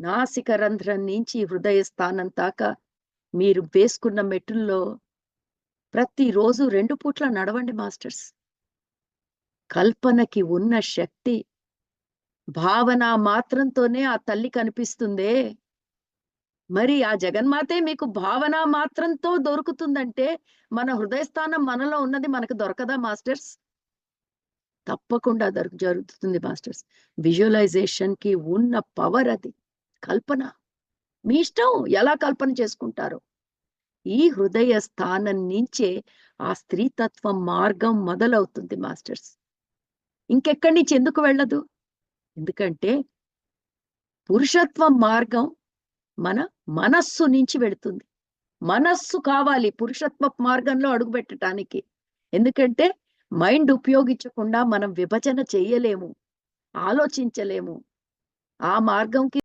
నాసిక రంధ్రం నుంచి హృదయ స్థానం దాకా మీరు వేసుకున్న మెట్టుల్లో ప్రతిరోజు 2 పూట్ల నడవండి మాస్టర్స్. కల్పనకి ఉన్న శక్తి భావన మాత్రంతోనే ఆ తల్లి కనిపిస్తుందే. మరి ఆ జగన్మాతే మీకు భావన మాత్రంతో దొరుకుతుందంటే, మన హృదయస్థానం మనలో ఉన్నది మనకు దొరకదా మాస్టర్స్? తప్పకుండా జరుగుతుంది మాస్టర్స్. విజువలైజేషన్‌కి ఉన్న పవర్ అది. కల్పన. మీ ఇష్టం ఎలా కల్పన చేసుకుంటారో. ఈ హృదయ స్థానం నుంచే ఆ స్త్రీతత్వం మార్గం మొదలవుతుంది మాస్టర్స్. ఇంకెక్కడి నుంచి ఎందుకు వెళ్ళదు? ఎందుకంటే పురుషత్వ మార్గం మన మనస్సు నుంచి వెళుతుంది. మనస్సు కావాలి పురుషత్వ మార్గంలో అడుగుపెట్టడానికి. ఎందుకంటే మైండ్ ఉపయోగించకుండా మనం విభజన చెయ్యలేము. ఆలోచించలేము. ఆ మార్గంకి